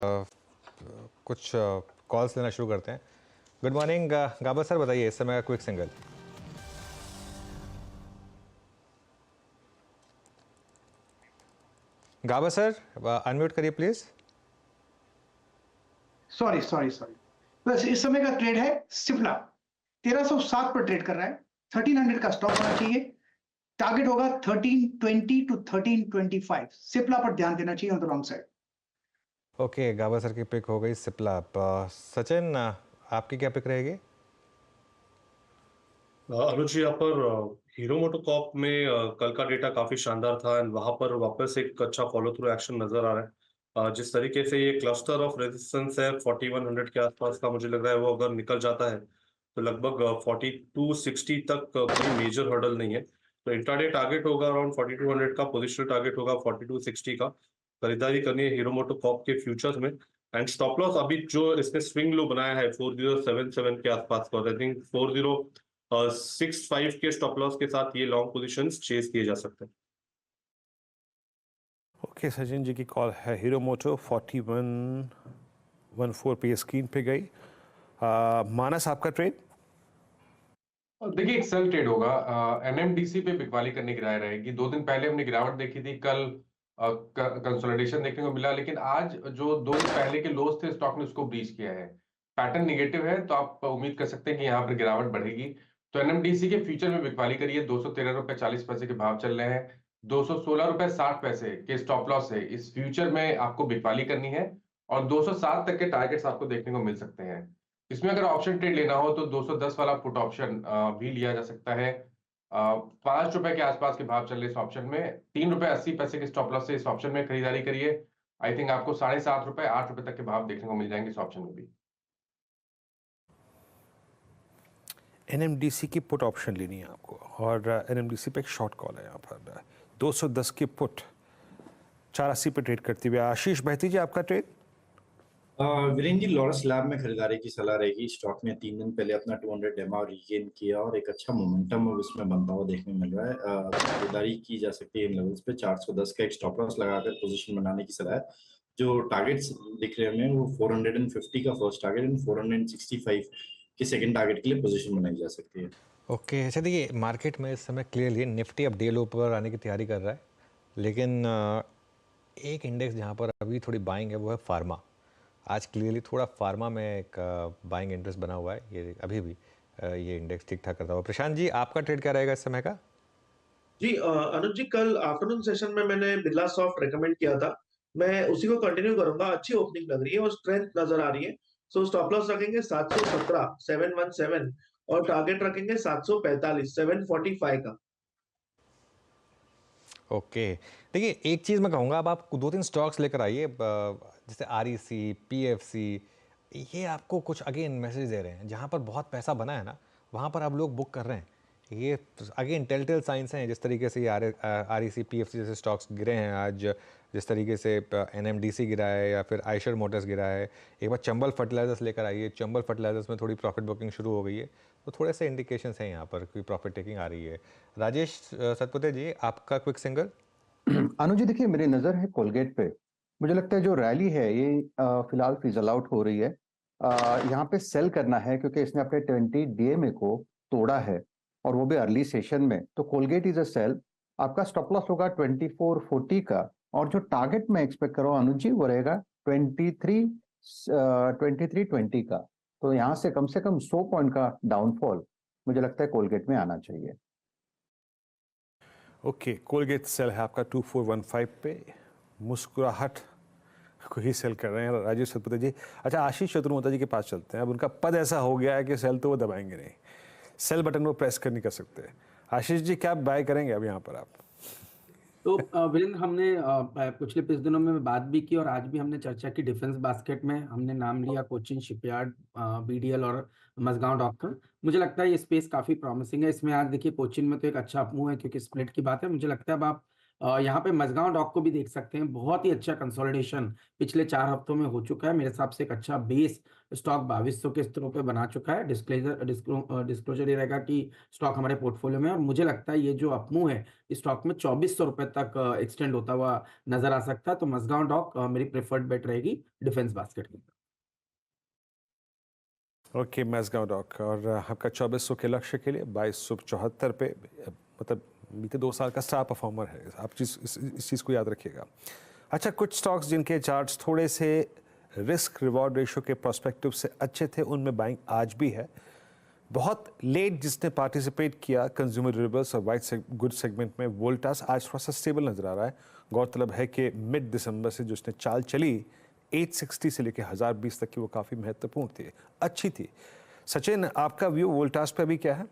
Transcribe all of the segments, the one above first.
कुछ कॉल्स लेना शुरू करते हैं। गुड मॉर्निंग गाबर सर, बताइए इस समय का क्विक सिंगल। गाबर सर अनम्यूट करिए प्लीज। Sorry sorry sorry. बस इस समय का ट्रेड है सिप्ला, 1307 पर ट्रेड कर रहा है। 1300 का स्टॉप होना चाहिए। टारगेट होगा 1320 टू 1325। सिप्ला पर ध्यान देना चाहिए on the long side. Okay, गाबर सर की पिक हो गई सिप्ला। सचिन आपकी क्या पिक रहेगी? अनुज जी, यहाँ पर हीरो मोटोकॉर्प में कल का डेटा काफी शानदार था एंड वहां पर वापस एक अच्छा फॉलो थ्रू एक्शन नजर आ रहा है। जिस तरीके से ये क्लस्टर ऑफ रेजिस्टेंस है 4100 के आसपास का, मुझे लग रहा है वो अगर निकल जाता है तो लगभग 4260 तक कोई मेजर हर्डल नहीं है। तो इंट्राडे टारगेट होगा अराउंड 4200 का, पोजिशनल टारगेट होगा 4260 का। खरीदारी करनी है हीरो मोटोकॉर्प के फ्यूचर्स में। एंड स्टॉप लॉस अभी जो इसने स्विंग लो बनाया है 4077 के आसपास का, आई थिंक 4065 के स्टॉप लॉस के साथ ये लॉन्ग पोजीशंस चेस किए जा सकते हैं। ओके, सचिन जी की कॉल है हीरो मोटो 4114 पे स्क्रीन पे गई। मानस आपका ट्रेड? देखिए, एक सेल ट्रेड होगा। एनएमडीसी पे बिकवाली करने की राय रहेगी। 2 दिन पहले हमने गिरावट देखी थी, कल कंसोलिडेशन देखने को मिला, लेकिन आज जो 2 दिन पहले के लोस थे स्टॉक ने उसको ब्रीच किया है। पैटर्न निगेटिव है, तो आप उम्मीद कर सकते हैं कि यहाँ पर गिरावट बढ़ेगी। तो एनएमडीसी के फ्यूचर में बिकवाली करिए। 213 रुपए 40 पैसे के भाव चल रहे हैं। 216 रुपए 60 पैसे के स्टॉप लॉस है। इस फ्यूचर में आपको बिकवाली करनी है और 207 तक के टारगेट्स आपको देखने को मिल सकते हैं। इसमें अगर ऑप्शन ट्रेड लेना हो तो 210 वाला पुट ऑप्शन भी लिया जा सकता है। 5 रुपए के आसपास के भाव चल रहे इस ऑप्शन में। 3 रुपए 80 पैसे के स्टॉप लॉस से इस ऑप्शन में खरीदारी करिए। आई थिंक आपको 7.5 रुपए 8 रुपए तक के भाव देखने को मिल जाएंगे इस ऑप्शन में भी। एनएमडीसी की पुट ऑप्शन लेनी है आपको और एनएमडीसी पे एक शॉर्ट कॉल है यहाँ पर 210 की पुट 480 पे ट्रेड करती हुई। आशीष बहती जी आपका trade? Virendra ji, Laurus lab में खरीदारी की सलाह रहेगी। स्टॉक ने 3 दिन पहले अपना 200 डेमा रिगेन किया और एक अच्छा मोमेंटम अब इसमें बनता हुआ देखने मिल रहा है। खरीदारी की जा सकती है इन लेवल्स पे। 410 का एक स्टॉप लॉस लगाकर पोजीशन बनाने की सलाह है। जो टारगेट्स दिख रहे हैं वो 450 का फर्स्ट टारगेट एंड 465 के सेकंड टारगेट के लिए पोजीशन बनाई जा सकती है। ओके, अच्छा देखिए, मार्केट में इस समय क्लियरली निफ्टी अब डे लो पर आने की तैयारी कर रहा है, लेकिन एक इंडेक्स जहाँ पर अभी थोड़ी बाइंग है वो है फार्मा। आज क्लियरली थोड़ा फार्मा में एक बाइंग इंटरेस्ट बना हुआ है। ये अभी भी ये इंडेक्स ठीक ठाक करता हुआ। प्रशांत जी, आपका ट्रेड क्या रहेगा इस समय का? जी अनुज जी, कल आफ्टरनून सेशन में मैंने बिरला सॉफ्ट रेकमेंड किया था। मैं उसी को कंटिन्यू करूंगा। अच्छी ओपनिंग लग रही है और स्ट्रेंथ नजर आ रही है। सो स्टॉप लॉस रखेंगे 717 717 और टारगेट रखेंगे 745 745 का। ओके, देखिए एक चीज़ मैं कहूँगा, अब आप 2-3 स्टॉक्स लेकर आइए, जैसे आरईसी, पीएफसी। ये आपको कुछ अगेन मैसेज दे रहे हैं, जहाँ पर बहुत पैसा बना है ना, वहाँ पर अब लोग बुक कर रहे हैं। ये अगेन टेलटेल साइंस हैं। जिस तरीके से ये आरईसी, पीएफसी जैसे स्टॉक्स गिरे हैं आज, जिस तरीके से एनएमडीसी गिरा है या फिर आयशर मोटर्स गिरा है। एक बार चंबल फर्टिलाइजर्स लेकर आइए। चंबल फर्टिलाइजर्स में थोड़ी प्रॉफिट बुकिंग शुरू हो गई है, तो थोड़े से इंडिकेशंस हैं यहाँ पर कि प्रॉफिट टेकिंग आ रही है। राजेश सतपुते जी, आपका क्विक सिंगल? अनुज जी, देखिए मेरी नजर है कोलगेट पे। मुझे लगता है जो रैली है ये फिलहाल फिजल आउट हो रही है। यहाँ पे सेल करना है क्योंकि इसने अपने 20 डीएमए को तोड़ा है और वो भी अर्ली सेशन में। तो कोलगेट इज अ सेल। आपका स्टॉप लॉस होगा 2440 का और जो टारगेट मैं एक्सपेक्ट कर रहा हूँ अनुज जी वो रहेगा 2320 का। तो यहाँ से कम 100 पॉइंट का डाउनफॉल मुझे लगता है कोलगेट में आना चाहिए। ओके, कोलगेट सेल है आपका 2415 पे। मुस्कुराहट को ही सेल कर रहे हैं राजेश सतपुते जी। अच्छा, आशीष चतुर्वेदी जी के पास चलते हैं। अब उनका पद ऐसा हो गया है कि सेल तो वो दबाएंगे नहीं, सेल बटन वो प्रेस कर नहीं कर सकते। आशीष जी, क्या बाय करेंगे अब यहाँ पर आप? तो वीरेंद्र, हमने पिछले कुछ दिनों में बात भी की और आज भी हमने चर्चा की। डिफेंस बास्केट में हमने नाम लिया कोचिन शिपयार्ड, बीडीएल और मजगांव डॉक्टर। मुझे लगता है ये स्पेस काफी प्रॉमिसिंग है। इसमें आज देखिए कोचिन में तो एक अच्छा अपमूव है क्योंकि स्प्लिट की बात है। मुझे लगता है अब आप यहाँ पे मझगांव डॉक को भी देख सकते हैं, बहुत ही अच्छा कंसोलिडेशन पिछले 4 हफ्तों में हो चुका है। मेरे हिसाब से एक अच्छा बेस स्टॉक 2200 के स्तरों पे बना चुका है। डिस्क्लोजर ये रहेगा कि स्टॉक हमारे पोर्टफोलियो में है, और मुझे लगता है ये जो अपमूव है इस स्टॉक में 2400 रुपए तक एक्सटेंड होता हुआ नजर आ सकता है। तो मझगांव डॉक मेरी प्रेफर्ड बेट रहेगी डिफेंस बास्केट की। ओके, मैसगांव डॉक और आपका 2400 के लक्ष्य के लिए 2274 पे, मतलब बीते 2 साल का स्टार परफॉर्मर है। आप इस चीज़ को याद रखिएगा। अच्छा, कुछ स्टॉक्स जिनके चार्ट्स थोड़े से रिस्क रिवॉर्ड रेशियो के प्रोस्पेक्टिव से अच्छे थे, उनमें बाइंग आज भी है। बहुत लेट जिसने पार्टिसिपेट किया कंज्यूमर ड्यूरेबल्स और वाइट गुड सेगमेंट में, वोल्टास आज थोड़ा सा स्टेबल नजर आ रहा है। गौरतलब है कि मिड दिसंबर से जो उसने चाल चली 860 से लेकर 1020 तक की, वो काफ़ी महत्वपूर्ण थी, अच्छी थी। सचिन, आपका व्यू वोल्टास पे अभी क्या है?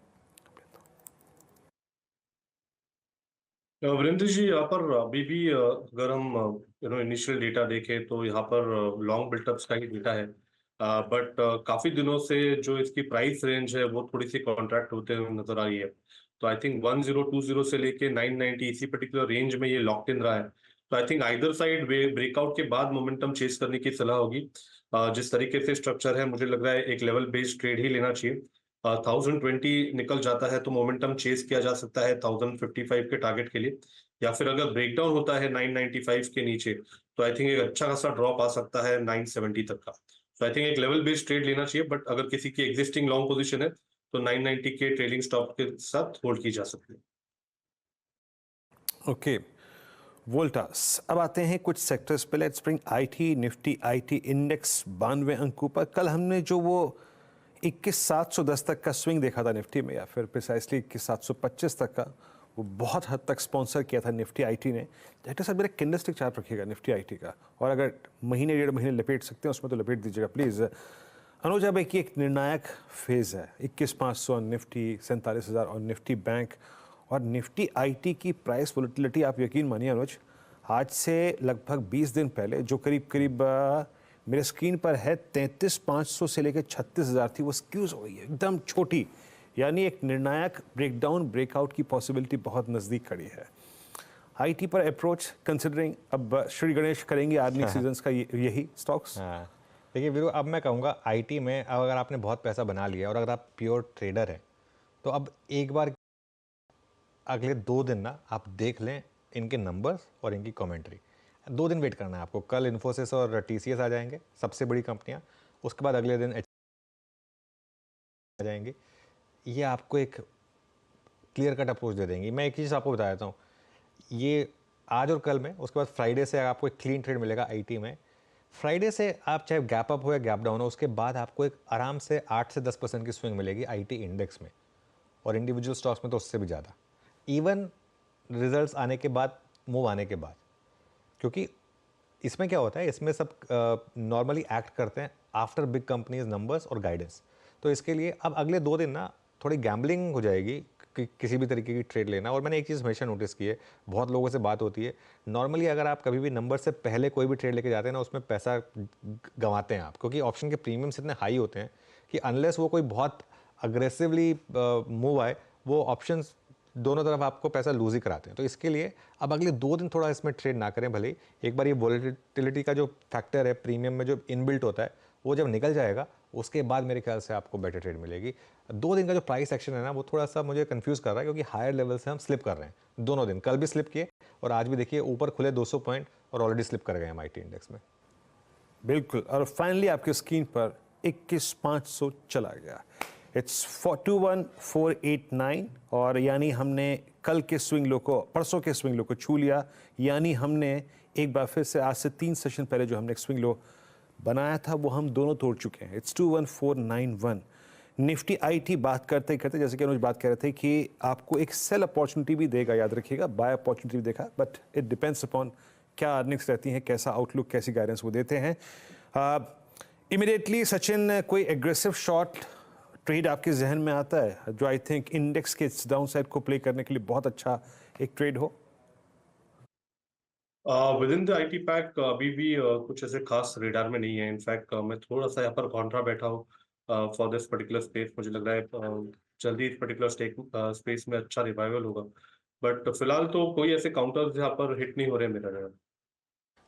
वीरेंद्र जी, यहाँ पर अभी भी अगर हम इनिशियल डेटा देखें तो यहाँ पर लॉन्ग बिल्टअप्स का ही डेटा है, बट काफी दिनों से जो इसकी प्राइस रेंज है वो थोड़ी सी कॉन्ट्रैक्ट होते हुए नजर आ रही है। तो आई थिंक 1020 से लेके 990 इसी पर्टिकुलर रेंज में ये लॉक्ड इन रहा है। तो I think either side breakout के बाद मोमेंटम चेस करने की सलाह होगी। जिस तरीके से स्ट्रक्चर है, मुझे लग रहा है एक लेवल बेस्ड ट्रेड ही लेना चाहिए। 1020 निकल जाता है तो मोमेंटम चेस किया जा सकता है 1055 के टारगेट के लिए, या फिर अगर ब्रेकडाउन होता है 995 के नीचे तो आई थिंक एक अच्छा खासा ड्रॉप आ सकता है 970 तक का। तो आई थिंक एक लेवल बेस्ड ट्रेड लेना चाहिए, बट अगर किसी की एग्जिस्टिंग लॉन्ग पोजीशन है तो 990 के ट्रेलिंग स्टॉप के साथ होल्ड की जा सकती है। ओके, वोल्टास। अब आते हैं कुछ सेक्टर्स पे। Let's bring IT. Nifty IT index 92 अंकों पर। कल हमने जो वो 21710 तक का स्विंग देखा था निफ्टी में, या फिर प्रिसाइसली 21725 तक का, वो बहुत हद तक स्पॉन्सर किया था निफ्टी आईटी ने। डायरेक्टर साहब, मेरा कैंडलस्टिक चार्ट रखिएगा निफ्टी आईटी का, और अगर महीने 1.5 महीने लपेट सकते हैं उसमें तो लपेट दीजिएगा प्लीज़। अनुज, अब एक निर्णायक फेज़ है। 21500 निफ्टी, 47,000 और निफ्टी बैंक और निफ्टी आईटी की प्राइस वोलेटिलिटी, आप यकीन मानिए अनुज, आज से लगभग 20 दिन पहले जो करीब मेरे स्क्रीन पर है 33,500 से लेकर 36,000 थी, वो स्क्यूज हो गई है एकदम छोटी। यानी एक निर्णायक ब्रेकडाउन ब्रेकआउट की पॉसिबिलिटी बहुत नज़दीक खड़ी है। आईटी पर अप्रोच कंसिडरिंग, अब श्री गणेश करेंगे आर्निंग सीजन्स का यही स्टॉक्स। हाँ, देखिए वीरू, अब मैं कहूँगा आईटी में अगर आपने बहुत पैसा बना लिया और अगर आप प्योर ट्रेडर हैं तो अब एक बार अगले 2 दिन ना आप देख लें इनके नंबर्स और इनकी कमेंट्री। 2 दिन वेट करना है आपको। कल इन्फोसिस और टीसीएस आ जाएंगे, सबसे बड़ी कंपनियां। उसके बाद अगले दिन आ जाएंगे। ये आपको एक क्लियर कट अप्रोच दे देंगी। मैं एक चीज़ आपको बता देता हूँ, ये आज और कल में, उसके बाद फ्राइडे से आपको एक क्लीन ट्रेड मिलेगा आईटी में। फ्राइडे से आप चाहे गैप अप हो या गैप डाउन हो, उसके बाद आपको एक आराम से 8 से 10% की स्विंग मिलेगी आईटी इंडेक्स में, और इंडिविजुअल स्टॉक्स में तो उससे भी ज़्यादा, इवन रिजल्ट्स आने के बाद, मूव आने के बाद। क्योंकि इसमें क्या होता है, इसमें सब नॉर्मली एक्ट करते हैं आफ्टर बिग कंपनीज नंबर्स और गाइडेंस। तो इसके लिए अब अगले 2 दिन ना थोड़ी गैम्बलिंग हो जाएगी किसी भी तरीके की ट्रेड लेना। और मैंने एक चीज़ हमेशा नोटिस की है, बहुत लोगों से बात होती है, नॉर्मली अगर आप कभी भी नंबर से पहले कोई भी ट्रेड लेके जाते हैं ना, उसमें पैसा गंवाते हैं आप, क्योंकि ऑप्शन के प्रीमियम्स इतने हाई होते हैं कि अनलेस वो कोई बहुत अग्रेसिवली मूव आए, वो ऑप्शंस दोनों तरफ आपको पैसा लूज ही कराते हैं। तो इसके लिए अब अगले 2 दिन थोड़ा इसमें ट्रेड ना करें। भले ही एक बार ये वोलेटिलिटी का जो फैक्टर है प्रीमियम में जो इनबिल्ट होता है, वो जब निकल जाएगा उसके बाद मेरे ख्याल से आपको बेटर ट्रेड मिलेगी। 2 दिन का जो प्राइस एक्शन है ना, वो थोड़ा सा मुझे कंफ्यूज कर रहा है, क्योंकि हायर लेवल से हम स्लिप कर रहे हैं दोनों दिन। कल भी स्लिप किए और आज भी देखिए ऊपर खुले 200 पॉइंट और ऑलरेडी स्लिप कर गए हम आईटी इंडेक्स में। बिल्कुल, और फाइनली आपके स्क्रीन पर 21,500 चला गया। इट्स 21,489, और यानी हमने कल के स्विंग लो को, परसों के स्विंग लो को छू लिया। यानी हमने एक बार फिर से आज से 3 सेशन पहले जो हमने एक स्विंग लो बनाया था वो हम दोनों तोड़ चुके हैं। इट्स 21,491। निफ्टी आईटी बात करते करते, जैसे कि अनुज बात कर रहे थे कि आपको एक सेल अपॉर्चुनिटी भी देगा, याद रखिएगा, बाय अपॉर्चुनिटी भी देखा, बट इट डिपेंड्स अपॉन क्या अर्निंग्स रहती हैं, कैसा आउटलुक, कैसी गाइडेंस वो देते हैं। इमीडिएटली सचिन, कोई एग्रेसिव शॉर्ट ट्रेड आपके जहन में आता है जो आई थिंक इंडेक्स के डाउन साइड को प्ले करने के लिए बहुत अच्छा एक ट्रेड हो? With in the IT pack अभी भी कुछ ऐसे खास रेडार में नहीं है। इनफैक्ट मैं थोड़ा सा यहाँ पर कॉन्ट्रा बैठा हूँ फॉर दिस पर्टिकुलर स्पेस। मुझे लग रहा है जल्दी इस पर्टिकुलर स्पेस में अच्छा रिवाइवल होगा। बट फिलहाल तो कोई ऐसे काउंटर्स यहाँ पर हिट नहीं हो रहे मेरा नजर।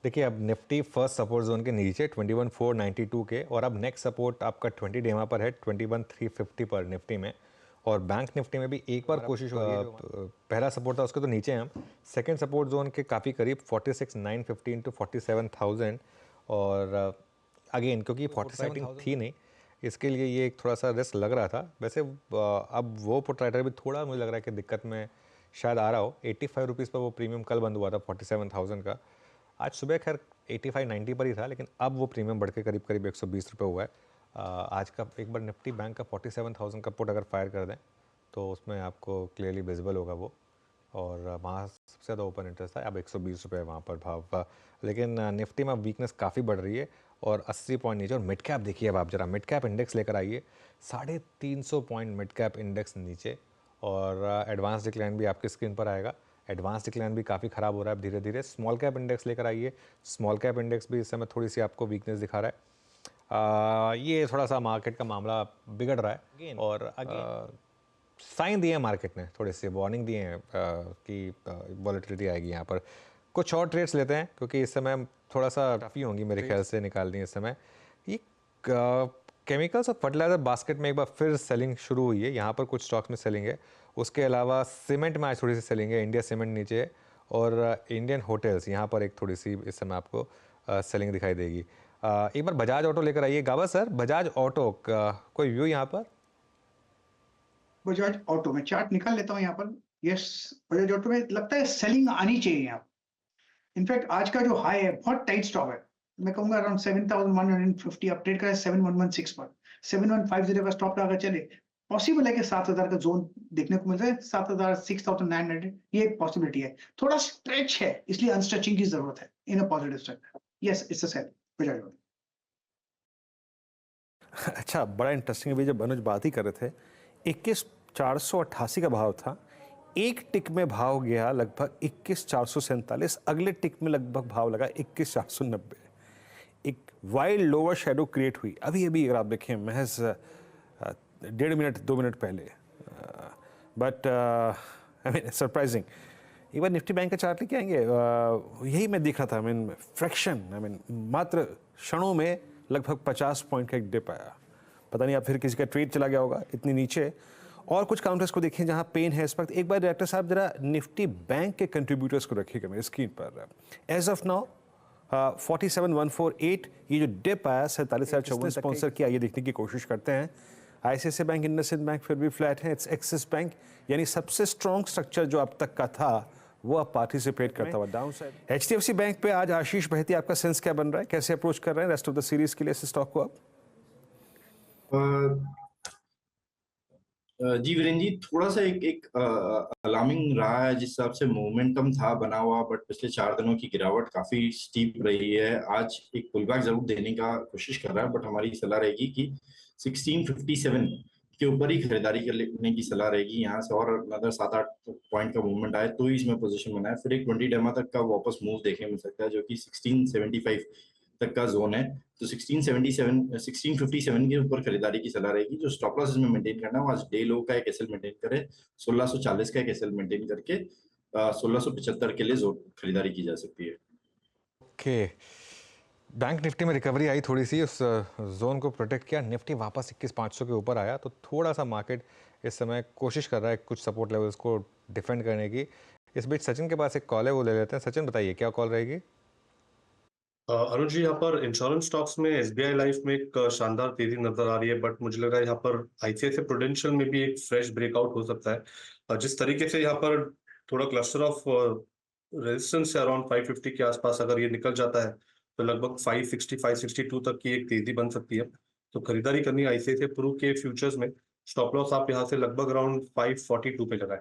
देखिए अब निफ्टी फर्स्ट सपोर्ट जोन के नीचे 21,492 के, और अब नेक्स्ट सपोर्ट आपका 20 डेमा पर है 21,350 पर निफ्टी में। और बैंक निफ्टी में भी एक बार कोशिश हो रही है, पहला सपोर्ट था उसके तो नीचे हैं हम, सेकंड सपोर्ट जोन के काफ़ी करीब 46,915 टू 47,000। और अगेन क्योंकि 47 थी नहीं, इसके लिए ये एक थोड़ा सा रिस्क लग रहा था। वैसे अब वो पुट राइटर भी थोड़ा मुझे लग रहा है कि दिक्कत में शायद आ रहा हो। 85 रुपीज़ पर वो प्रीमियम कल बंद हुआ था 47,000 का, आज सुबह खैर 85-90 पर ही था, लेकिन अब वो प्रीमियम बढ़ के करीब करीब 120 रुपये हुआ है। आज का एक बार निफ्टी बैंक का 47,000 का पुट अगर फायर कर दें तो उसमें आपको क्लियरली विजिबल होगा वो, और वहाँ सबसे ज़्यादा ओपन इंटरेस्ट था, अब 120 रुपये वहाँ पर भाव। लेकिन निफ्टी में वीकनेस काफ़ी बढ़ रही है और 80 पॉइंट नीचे। और मिड कैप देखिए, अब आप जरा मिड कैप इंडेक्स लेकर आइए, 350 पॉइंट मिड कैप इंडेक्स नीचे, और एडवांस डिक्लाइन भी आपकी स्क्रीन पर आएगा। एडवांस डिक्लाइन भी काफ़ी ख़राब हो रहा है धीरे धीरे। स्मॉल कैप इंडेक्स लेकर आइए, स्मॉल कैप इंडेक्स भी इस समय थोड़ी सी आपको वीकनेस दिखा रहा है। ये थोड़ा सा मार्केट का मामला बिगड़ रहा है, और साइन दिए हैं मार्केट ने, थोड़े से वार्निंग दिए हैं कि वॉलेटिलिटी आएगी यहाँ पर। कुछ और ट्रेड्स लेते हैं क्योंकि इस समय थोड़ा सा टफी होंगी मेरे ख्याल से निकालनी इस समय। ये केमिकल्स और फर्टिलाइजर बास्केट में एक बार फिर सेलिंग शुरू हुई है, यहाँ पर कुछ स्टॉक्स में सेलिंग है। उसके अलावा सीमेंट में आज थोड़ी सी सेलिंग है, इंडिया सीमेंट नीचे है, और इंडियन होटल्स यहाँ पर एक थोड़ी सी इस समय आपको सेलिंग दिखाई देगी। एक बार बजाज ऑटो लेकर आइए। गावा सर, बजाज ऑटो का कोई व्यू यहाँ पर? बजाज ऑटो में चार्ट निकाल लेता हूँ यहाँ पर। यस, बजाज ऑटो में लगता है सेलिंग आनी चाहिए यहाँ। इनफैक्ट आज का जो हाई है बहुत टाइट स्टॉप है, मैं कहूंगा अराउंड 7,150 अपडेट करें 7,116 पर। 7,150 का स्टॉप लगा चले, पॉसिबल है कि 7,000 का जोन देखने को मिल जाए। 7,000 6,900 ये एक पॉसिबिलिटी है। थोड़ा स्ट्रेच है, इसलिए अनस्ट्रेचिंग की जरूरत है in a positive step. Yes, it's a sell Bajaj Auto. अच्छा, बड़ा इंटरेस्टिंग है, जब अनुज बात ही कर रहे थे 21,488 का भाव था, एक टिक में भाव गया लगभग 21,447, अगले टिक में लगभग भाव लगा 21,490। एक वाइल्ड लोअर शेडो क्रिएट हुई अभी अभी, अगर आप देखें महज 1.5 मिनट 2 मिनट पहले। But I mean surprising. एक बार निफ्टी बैंक का चार्ट लेके आएंगे। यही मैं देख रहा था, I mean fraction, I mean मात्र क्षणों में लगभग 50 पॉइंट का एक डिप आया। पता नहीं आप फिर किसी का ट्रेड चला गया होगा इतनी नीचे। और कुछ काउंटर्स को देखें जहां पेन है इस वक्त। एक बार डायरेक्टर साहब जरा निफ्टी बैंक के कंट्रीब्यूटर्स को रखिएगा मेरी स्क्रीन पर। एज ऑफ नाउ 47,148, ये जो डिप आया 47,054 स्पॉन्सर किया, ये देखने की कोशिश करते हैं। आईसीआईसीआई बैंक, इंडसइंड बैंक फिर भी फ्लैट है। इट्स एक्सिस बैंक, यानी सबसे स्ट्रॉन्ग स्ट्रक्चर जो अब तक का था वो अब पार्टिसिपेट करता हुआ डाउन साइड। एचडीएफसी बैंक पे आज आशीष बहती, आपका सेंस क्या बन रहा है, कैसे अप्रोच कर रहे हैं रेस्ट ऑफ द सीरीज के लिए इस स्टॉक को आप? जी वीरेंद्र जी, थोड़ा सा एक अलार्मिंग रहा है। जिस हिसाब से मोमेंटम था बना हुआ, बट पिछले 4 दिनों की गिरावट काफी स्टीप रही है। आज एक पुलबैक जरूर देने का कोशिश कर रहा है, बट हमारी सलाह रहेगी कि 1657 के ऊपर ही खरीदारी करने की सलाह रहेगी। यहाँ से और अनदर 7-8 पॉइंट का मूवमेंट आए तो ही इसमें पोजीशन बनाए। फिर एक 20 डेमा तक का वापस मूव देखने मिल सकता है, जो कि 1675 तक का जोन है। तो 1657 के ऊपर खरीदारी की सलाह रहेगी। जो स्टॉप लॉस इसमें मेंटेन करना है वो आज डे लो का एक एसएल मेंटेन करे, 1640 का एक एसएल मेंटेन करके 1675 के लिए जोन खरीदारी की जा सकती है। ओके, बैंक निफ्टी में रिकवरी आई थोड़ी सी, उस जोन को प्रोटेक्ट किया, निफ्टी वापस 21,500 के ऊपर आया। तो थोड़ा सा मार्केट इस समय कोशिश कर रहा है कुछ सपोर्ट लेवल्स को डिफेंड करने की। इस बीच सचिन के पास एक कॉल है, वो ले लेते हैं। सचिन बताइए क्या कॉल रहेगी? अनुज जी, यहाँ पर इंश्योरेंस स्टॉक्स में एसबीआई लाइफ में एक शानदार तेजी नजर आ रही है, बट मुझे लग रहा है यहाँ पर आईसीआईसीआई प्रूडेंशियल में भी एक फ्रेश ब्रेकआउट हो सकता है। जिस तरीके से यहाँ पर थोड़ा क्लस्टर ऑफ रेजिस्टेंस है अराउंड 550 के आसपास, अगर ये निकल जाता है तो लगभग 560 562 तक की एक तेजी बन सकती है। तो खरीदारी करनी है आईसीआईसीआई प्रू के फ्यूचर्स में। स्टॉप लॉस आप यहाँ से लगभग अराउंड 542 पे लगाए।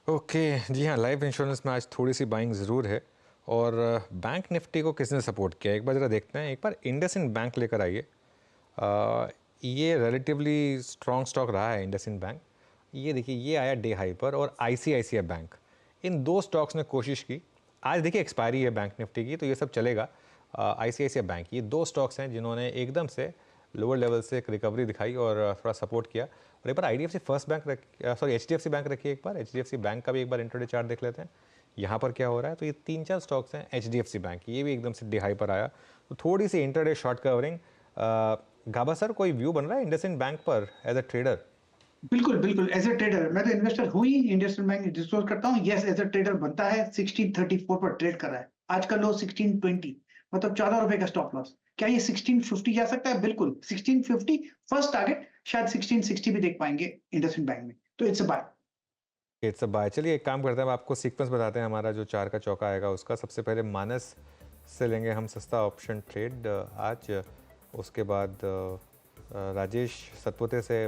ओके जी हाँ, लाइफ इंश्योरेंस में आज थोड़ी सी बाइंग ज़रूर है। और बैंक निफ्टी को किसने सपोर्ट किया, एक बार ज़रा देखते हैं। एक बार इंडसइंड बैंक लेकर आइए। ये रिलेटिवली स्ट्रॉन्ग स्टॉक रहा है इंडसइंड बैंक। ये देखिए, ये आया डे हाई पर। और आईसीआईसीआई बैंक, इन दो स्टॉक्स ने कोशिश की। आज देखिए एक्सपायरी है बैंक निफ्टी की, तो ये सब चलेगा। आईसीआईसीआई बैंक, ये दो स्टॉक्स हैं जिन्होंने एकदम से लोअर लेवल से एक रिकवरी दिखाई और थोड़ा सपोर्ट किया। और एक बार IDFC first bank HDFC bank रखिए, एक बार HDFC बैंक का भी एक बार इंट्राडे चार्ट देख लेते हैं यहाँ पर क्या हो रहा है। तो ये 3-4 स्टॉक्स हैं। HDFC बैंक ये भी एकदम से डे हाई पर आया, तो थोड़ी सी इंट्राडे शॉर्ट कवरिंग। गाबा सर, कोई व्यू बन रहा है इंडसइंड बैंक पर एज अ ट्रेडर? बिल्कुल बिल्कुल, एज ए ट्रेडर मैं तो इन्वेस्टर हुई इंडसइंड बैंक डिस्क्लोज करता हूँ। यस, एज ए ट्रेडर बनता है। 1634 पर ट्रेड कर रहा है, आज का लो 1620, मतलब 14 रुपए का स्टॉप लॉस। क्या ये 1650 जा सकता है? बिल्कुल 1650 फर्स्ट टारगेट, शायद 1660 भी देख पाएंगे इंडसइंड बैंक में, तो it's a buy. It's a buy. चलिए एक काम करते हैं, आपको सीक्वेंस बताते हैं हमारा जो 4 का चौका आएगा उसका। सबसे पहले मानस से लेंगे हम सस्ता ऑप्शन ट्रेड आज। उसके बाद राजेश सतपुते से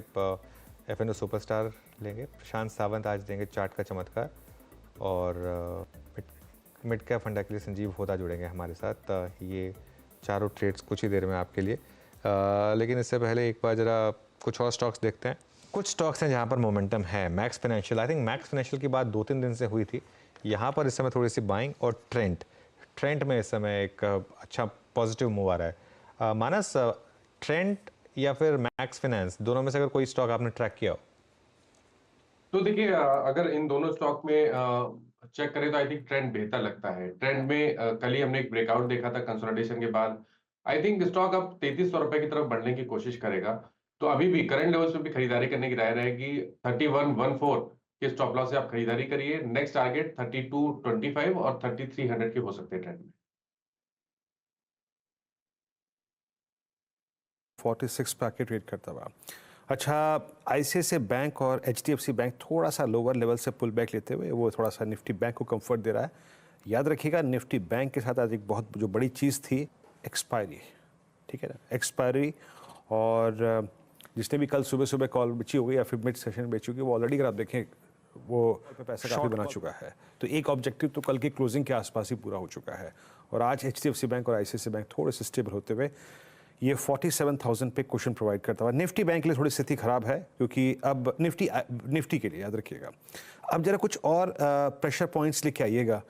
F&O सुपरस्टार लेंगे। प्रशांत सावंत आज देंगे चार्ट का चमत्कार। और मिड कैप फंडा के लिए संजीव होता जुड़ेंगे हमारे साथ। ये चारों ट्रेड्स कुछ ही देर में आपके लिए। लेकिन इससे पहले एक बार ज़रा कुछ और स्टॉक्स देखते हैं। कुछ स्टॉक्स हैं जहाँ पर मोमेंटम है। Max financial, I think max financial की बात 2-3 दिन से हुई थी। यहाँ पर इस समय थोड़ी सी बाइंग। और ट्रेंड में इस समय एक अच्छा पॉजिटिव मूव आ रहा है। मानस, ट्रेंड या फिर मैक्स फाइनेंस, दोनों में से अगर कोई स्टॉक आपने ट्रैक किया हो? तो देखिए, अगर इन दोनों स्टॉक में चेक करें तो आई थिंक ट्रेंड बेहतर लगता है। ट्रेंड में कल ही हमने एक ब्रेकआउट देखा था कंसोलिडेशन के बाद। आई थिंक स्टॉक अब 3300 रुपए की तरफ बढ़ने की कोशिश करेगा। तो अभी भी करंट लेवल्स पे भी खरीदारी करने की राय रहेगी। 3114 के स्टॉप लॉस से आप खरीदारी करिए। नेक्स्ट टारगेट 3225 और 3300 के हो सकते हैं ट्रेंड में। 46 पैकेट ट्रेड करता हुआ। अच्छा, ICICI बैंक और HDFC बैंक थोड़ा सा लोअर लेवल से पुल बैक लेते हुए वो थोड़ा सा निफ्टी बैंक को कंफर्ट दे रहा है। याद रखिएगा, निफ्टी बैंक के साथ आज एक बहुत जो बड़ी चीज़ थी, एक्सपायरी। ठीक है ना, एक्सपायरी। और जिसने भी कल सुबह सुबह कॉल बेची होगी या फिर मिड सेशन बेची होगी, वो ऑलरेडी अगर आप देखें वो पैसा काफ़ी बना चुका है। तो एक ऑब्जेक्टिव तो कल की क्लोजिंग के आसपास ही पूरा हो चुका है। और आज HDFC बैंक और ICICI बैंक थोड़े से स्टेबल होते हुए ये 47,000 पे क्वेश्चन प्रोवाइड करता हुआ। निफ्टी बैंक के लिए थोड़ी स्थिति खराब है, क्योंकि अब निफ्टी के लिए याद रखिएगा, अब जरा कुछ और प्रेशर पॉइंट्स लेके आइएगा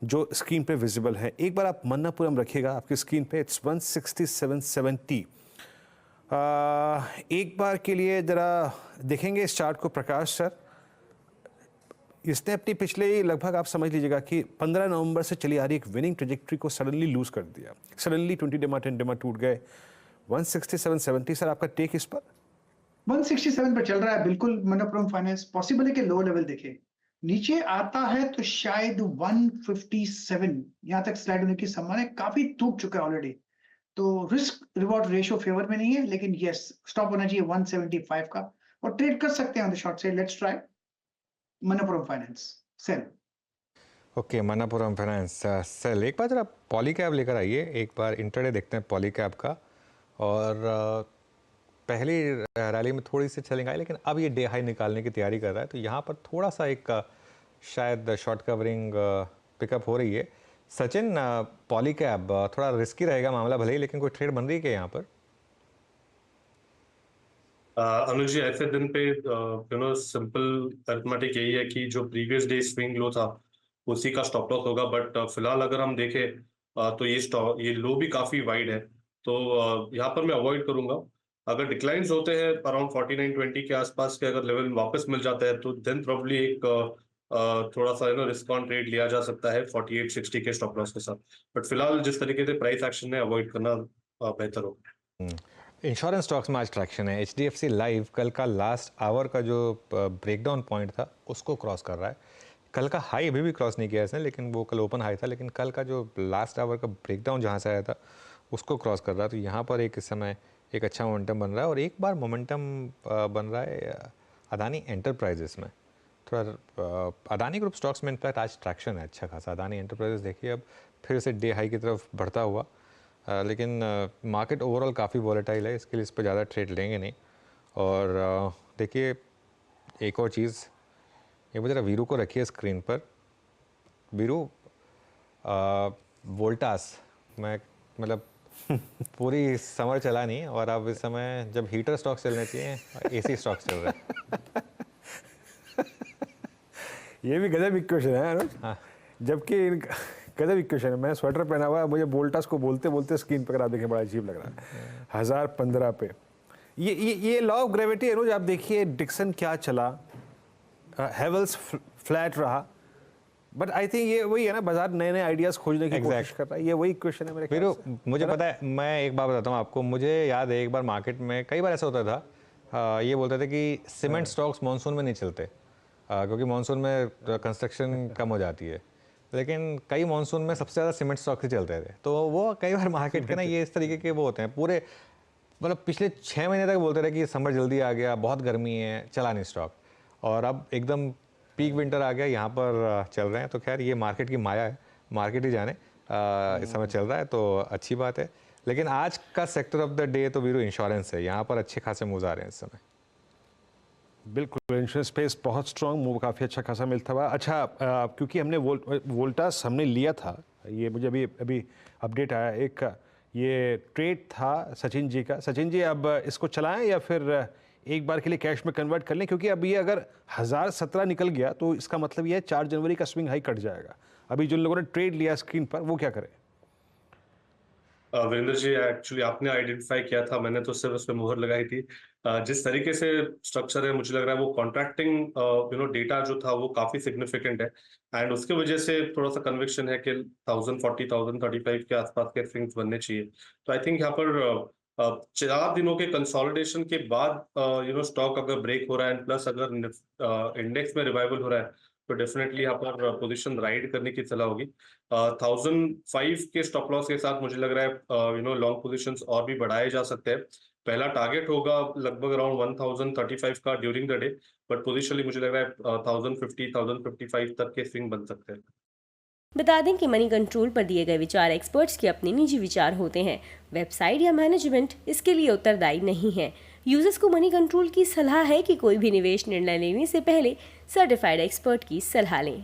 जो स्क्रीन पे विजिबल है। एक बार आप मन्नापुरम रखिएगा आपकी स्क्रीन पे, इट्स 167.70। एक बार के लिए जरा देखेंगे इस चार्ट को प्रकाश सर। इसने अपनी पिछले लगभग आप समझ लीजिएगा कि 15 नवंबर से चली आ रही एक विनिंग ट्रेजेक्ट्री को सडनली लूज कर दिया। सडनली 20 डेमा 10 डेमा टूट गए। 167.70 सर, आपका टेक इस पर? 167 पर चल रहा है बिल्कुल। मनप्पुरम फाइनेंस पॉसिबल है कि लो लेवल देखे, नीचे आता है तो शायद 157 यहाँ तक स्लाइड होने की संभावना है। काफी टूट चुका है ऑलरेडी, तो रिस्क रिवॉर्ड रेशियो फेवर में नहीं है। लेकिन यस, स्टॉप होना चाहिए 175 का और ट्रेड कर सकते हैं ऑन द शॉर्ट से। Let's try Manappuram finance sell. Okay, Manappuram finance sell. एक बार जरा पॉलीकैब लेकर आइए, एक बार इंट्राडे देखते हैं पॉलीकैब का। और पहली रैली में थोड़ी सी सेलिंग आई, लेकिन अब ये डे हाई निकालने की तैयारी कर रहा है। तो यहाँ पर थोड़ा सा एक शायद शॉर्ट कवरिंग पिकअप हो रही है। सचिन, पॉलीकैब थोड़ा रिस्की रहेगा मामला भले ही, लेकिन कोई ट्रेड बन रही है क्या यहाँ पर? अनुज जी, ऐसे दिन पे सिंपल अरिथमेटिक यही है कि जो प्रीवियस डे स्विंग लो था उसी का स्टॉप लॉस होगा। बट फिलहाल अगर हम देखें तो ये लो भी काफी वाइड है, तो यहाँ पर मैं अवॉइड करूंगा। अगर डिक्लाइंस होते हैं अराउंड 49.20 के आसपास के अगर लेवल वापस मिल जाता है तो देन प्रोबब्ली एक थोड़ा सा रिस्क ऑन ट्रेड लिया जा सकता है 48.60 के स्टॉप लॉस के साथ। बट फिलहाल जिस तरीके से प्राइस एक्शन है अवॉइड करना बेहतर होगा। इंश्योरेंस स्टॉक्स में आज ट्रैक्शन है। HDFC लाइव कल का लास्ट आवर का जो ब्रेकडाउन पॉइंट था उसको क्रॉस कर रहा है। कल का हाई अभी भी क्रॉस नहीं किया इसने, लेकिन वो कल ओपन हाई था, लेकिन कल का जो लास्ट आवर का ब्रेकडाउन जहाँ से आया था उसको क्रॉस कर रहा है। तो यहाँ पर एक इस समय एक अच्छा मोमेंटम बन रहा है। और एक बार मोमेंटम बन रहा है अदानी एंटरप्राइजेस में। थोड़ा अदानी ग्रुप स्टॉक्स में इनफैक्ट आज ट्रैक्शन है अच्छा खासा। अदानी एंटरप्राइजेस देखिए अब फिर से डे हाई की तरफ बढ़ता हुआ, लेकिन मार्केट ओवरऑल काफ़ी वॉलेटाइल है, इसके लिए इस पर ज़्यादा ट्रेड लेंगे नहीं। और देखिए एक और चीज़, ये जरा वीरू को रखिए स्क्रीन पर। वीरू, वोल्टास मैं मतलब पूरी समर चला नहीं, और अब इस समय जब हीटर स्टॉक्स चलने चाहिए AC स्टॉक्स चल रहे हैं। ये भी गजब इक्वेशन है अनुज। हाँ। जबकि गजब इक्वेशन है। मैंने स्वेटर पहना हुआ है, मुझे बोल्टास को बोलते बोलते स्क्रीन पर आप देखें बड़ा अजीब लग रहा है। 1015 पे ये लॉ ऑफ ग्रेविटी अनुज आप देखिए, डिक्सन क्या चला, हेवल्स फ्लैट रहा, बट आई थिंक ये वही है ना, बाजार नए नए आइडियाज खोजने की कोशिश कर रहा है, ये वही क्वेश्चन है मेरे ख्याल से। मुझे पता है, मैं एक बात बताता हूँ आपको, मुझे याद है एक बार मार्केट में कई बार ऐसा होता था, ये बोलते थे कि सीमेंट स्टॉक्स मानसून में नहीं चलते, क्योंकि मानसून में कंस्ट्रक्शन कम हो जाती है, लेकिन कई मानसून में सबसे ज़्यादा सीमेंट स्टॉक्स ही चलते थे। तो वो कई बार मार्केट के ना ये इस तरीके के वो होते हैं, पूरे मतलब पिछले 6 महीने तक बोलते रहे कि समर जल्दी आ गया, बहुत गर्मी है, चला नहीं स्टॉक, और अब एकदम पीक विंटर आ गया, यहाँ पर चल रहे हैं। तो खैर ये मार्केट की माया है, मार्केट ही जाने इस समय चल रहा है, तो अच्छी बात है। लेकिन आज का सेक्टर ऑफ द डे तो वीरू इंश्योरेंस है, यहाँ पर अच्छे खासे मूव आ रहे हैं इस समय। बिल्कुल, इंश्योरेंस स्पेस बहुत स्ट्रॉन्ग मूव, काफ़ी अच्छा खासा मिलता हुआ। अच्छा, क्योंकि हमने वोल्टास हमने लिया था, ये मुझे अभी अपडेट आया, एक ये ट्रेड था सचिन जी का। सचिन जी, अब इसको चलाएं या फिर एक बार के लिए कैश में कन्वर्ट कर लें, क्योंकि अब ये अगर 1017 निकल गया तो इसका मतलब ये है 4 जनवरी का स्विंग हाई कट जाएगा। अभी जिन लोगों ने ट्रेड लिया स्क्रीन पर वो क्या करें? वीरेंद्र जी, एक्चुअली आपने आइडेंटिफाई किया था, मैंने तो सिर्फ उस पर मुहर लगाई थी। जिस तरीके से स्ट्रक्चर है, मुझे लग रहा है वो कॉन्ट्रैक्टिंग डेटा जो था वो काफी सिग्निफिकेंट है, एंड उसके वजह से थोड़ा सा कन्विक्शन है कि 1040 1035 के आसपास के स्विंग्स बनने चाहिए। तो आई थिंक यहाँ पर 4 दिनों के कंसोलिडेशन के बाद स्टॉक अगर ब्रेक हो रहा है, प्लस अगर इंडेक्स में रिवाइवल हो रहा है, तो डेफिनेटली यहाँ पर पोजीशन राइड करने की सलाह होगी। 1005 के स्टॉप लॉस के साथ मुझे लग रहा है लॉन्ग पोजीशंस और भी बढ़ाए जा सकते हैं। पहला टारगेट होगा लगभग अराउंड 1035 का during the day, but positionally मुझे लग रहा है 1050 1055 तक के स्विंग बन सकते हैं। बता दें कि मनी कंट्रोल पर दिए गए विचार एक्सपर्ट्स के अपने निजी विचार होते हैं। वेबसाइट या मैनेजमेंट इसके लिए उत्तरदायी नहीं है। यूजर्स को मनी कंट्रोल की सलाह है कि कोई भी निवेश निर्णय लेने से पहले सर्टिफाइड एक्सपर्ट की सलाह लें।